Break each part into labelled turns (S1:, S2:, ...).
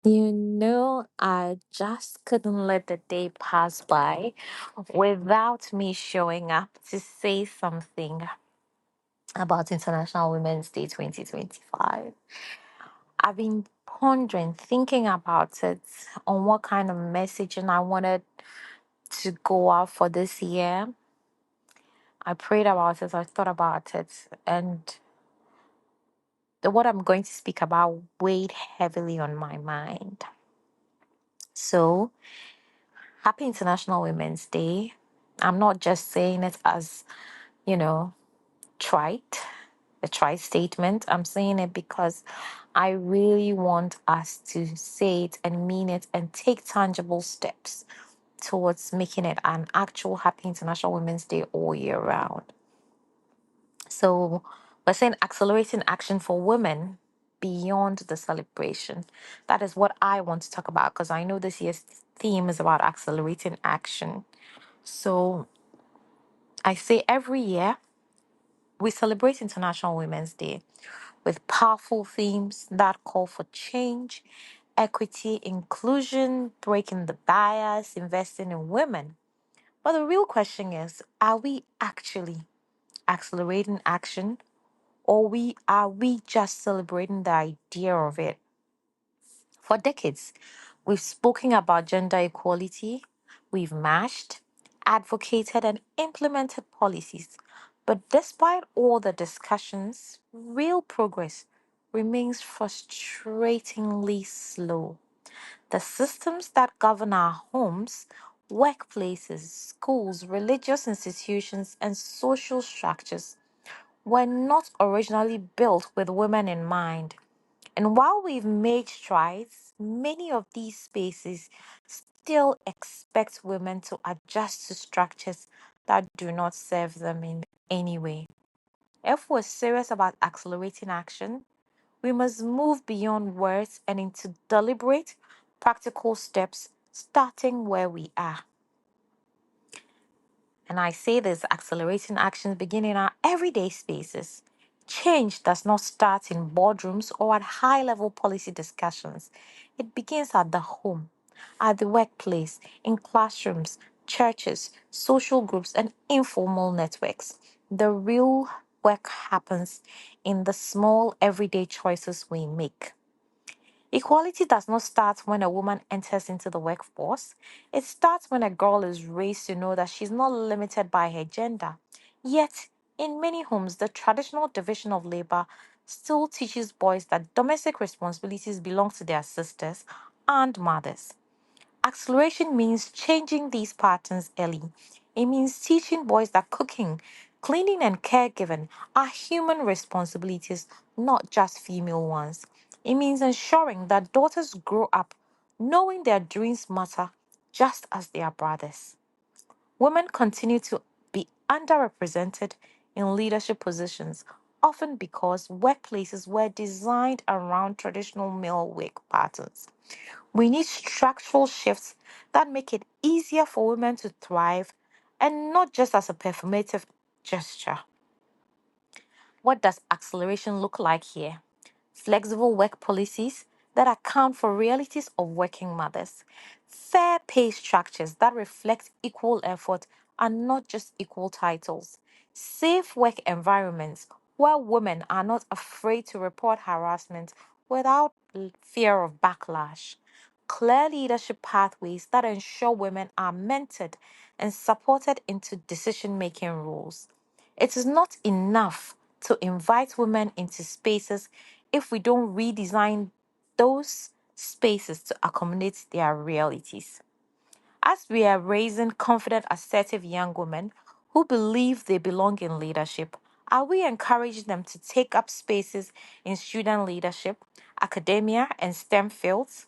S1: I just couldn't let the day pass by without me showing up to say something about International Women's Day 2025. I've been pondering, thinking about it, on what kind of messaging I wanted to go out for this year. I prayed about it, I thought about it, and what I'm going to speak about weighed heavily on my mind. So, happy International Women's Day. I'm not just saying it as, you know, trite, a trite statement. I'm saying it because I really want us to say it and mean it and take tangible steps towards making it an actual happy International Women's Day all year round. So we're saying accelerating action for women beyond the celebration. That is what I want to talk about because I know this year's theme is about accelerating action. So I say every year we celebrate International Women's Day with powerful themes that call for change, equity, inclusion, breaking the bias, investing in women. But the real question is, are we actually accelerating action, or we are we just celebrating the idea of it? For decades, we've spoken about gender equality, we've mashed, advocated, and implemented policies. But despite all the discussions, real progress remains frustratingly slow. The systems that govern our homes, workplaces, schools, religious institutions, and social structures were not originally built with women in mind. And while we've made strides, many of these spaces still expect women to adjust to structures that do not serve them in any way. If we're serious about accelerating action, we must move beyond words and into deliberate, practical steps, starting where we are. And I say this accelerating actions begin in our everyday spaces. Change does not start in boardrooms or at high level policy discussions. It begins at the home, at the workplace, in classrooms, churches, social groups, and informal networks. The real work happens in the small everyday choices we make. Equality does not start when a woman enters into the workforce. It starts when a girl is raised to know that she's not limited by her gender. Yet, in many homes, the traditional division of labor still teaches boys that domestic responsibilities belong to their sisters and mothers. Acceleration means changing these patterns early. It means teaching boys that cooking, cleaning, and caregiving are human responsibilities, not just female ones. It means ensuring that daughters grow up knowing their dreams matter just as their brothers. Women continue to be underrepresented in leadership positions, often because workplaces were designed around traditional male work patterns. We need structural shifts that make it easier for women to thrive and not just as a performative gesture. What does acceleration look like here? Flexible work policies that account for realities of working mothers, fair pay structures that reflect equal effort and not just equal titles, safe work environments where women are not afraid to report harassment without fear of backlash, clear leadership pathways that ensure women are mentored and supported into decision making roles. It is not enough to invite women into spaces if we don't redesign those spaces to accommodate their realities. As we are raising confident, assertive young women who believe they belong in leadership, are we encouraging them to take up spaces in student leadership, academia, and STEM fields?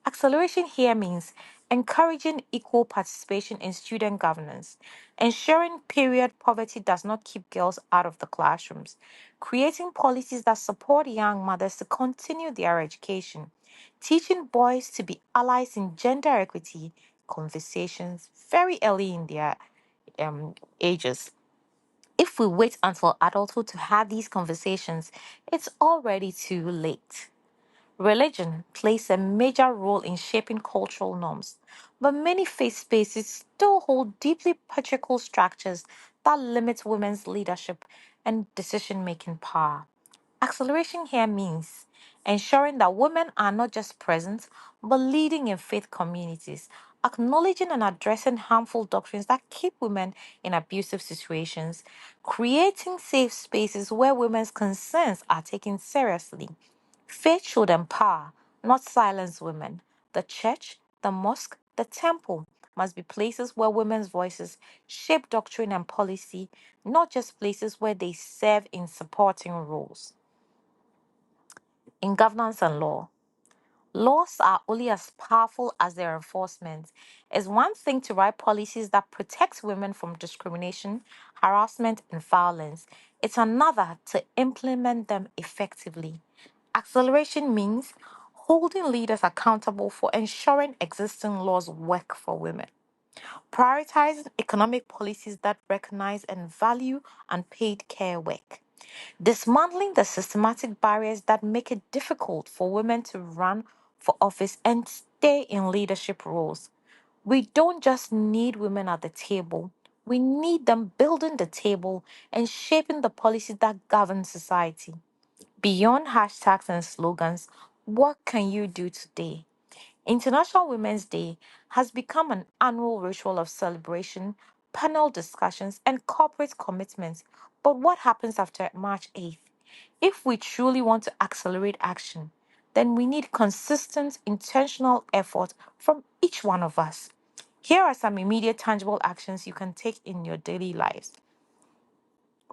S1: Acceleration here means encouraging equal participation in student governance, ensuring period poverty does not keep girls out of the classrooms, creating policies that support young mothers to continue their education, teaching boys to be allies in gender equity conversations very early in their ages. If we wait until adulthood to have these conversations, it's already too late. Religion plays a major role in shaping cultural norms, but many faith spaces still hold deeply patriarchal structures that limit women's leadership and decision making power. Acceleration here means ensuring that women are not just present, but leading in faith communities, acknowledging and addressing harmful doctrines that keep women in abusive situations, creating safe spaces where women's concerns are taken seriously. Faith should empower, not silence women. The church, the mosque, the temple must be places where women's voices shape doctrine and policy, not just places where they serve in supporting roles. In governance and law, laws are only as powerful as their enforcement. It's one thing to write policies that protect women from discrimination, harassment, and violence. It's another to implement them effectively. Acceleration means holding leaders accountable for ensuring existing laws work for women, prioritizing economic policies that recognize and value unpaid care work, dismantling the systematic barriers that make it difficult for women to run for office and stay in leadership roles. We don't just need women at the table, we need them building the table and shaping the policies that govern society. Beyond hashtags and slogans, what can you do today? International Women's Day has become an annual ritual of celebration, panel discussions, and corporate commitments. But what happens after March 8th? If we truly want to accelerate action, then we need consistent, intentional effort from each one of us. Here are some immediate, tangible actions you can take in your daily lives.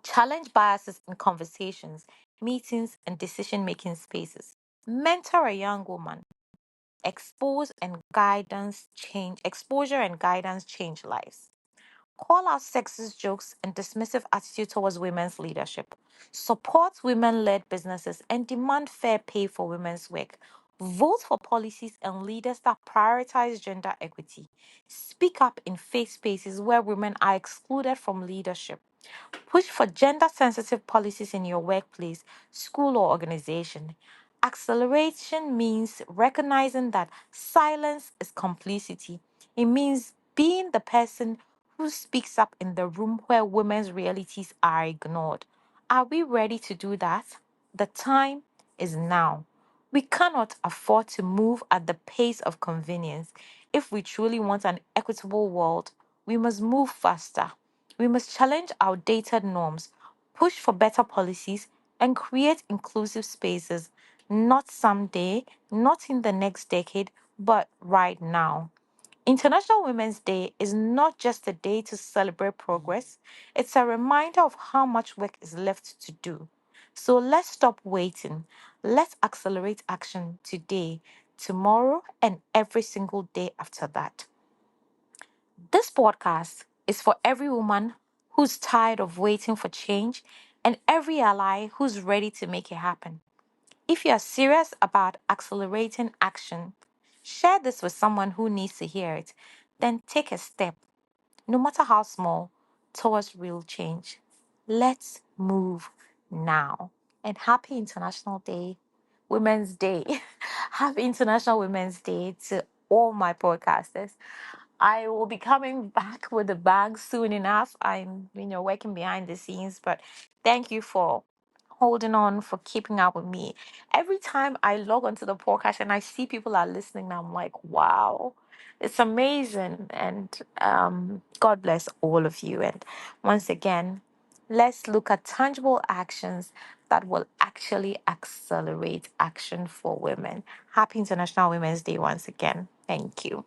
S1: Challenge biases in conversations, meetings, and decision making spaces. Mentor a young woman. Exposure and guidance change lives. Call out sexist jokes and dismissive attitude towards women's leadership. Support women-led businesses and demand fair pay for women's work. Vote for policies and leaders that prioritize gender equity. Speak up in faith spaces where women are excluded from leadership. Push for gender sensitive policies in your workplace, school, or organization. Acceleration means recognizing that silence is complicity. It means being the person who speaks up in the room where women's realities are ignored. Are we ready to do that? The time is now. We cannot afford to move at the pace of convenience. If we truly want an equitable world, we must move faster. We must challenge outdated norms, push for better policies, and create inclusive spaces, not someday, not in the next decade, but right now. International Women's Day is not just a day to celebrate progress, it's a reminder of how much work is left to do. So let's stop waiting. Let's accelerate action today, tomorrow, and every single day after that. This podcast is for every woman who's tired of waiting for change and every ally who's ready to make it happen. If you are serious about accelerating action, share this with someone who needs to hear it. Then take a step, no matter how small, towards real change. Let's move now. And happy International Day, Women's Day. Happy International Women's Day to all my podcasters. I will be coming back with a bag soon enough. I'm, working behind the scenes, but thank you for holding on, for keeping up with me. Every time I log onto the podcast and I see people are listening, I'm like, wow, it's amazing. And God bless all of you. And once again, let's look at tangible actions that will actually accelerate action for women. Happy International Women's Day once again. Thank you.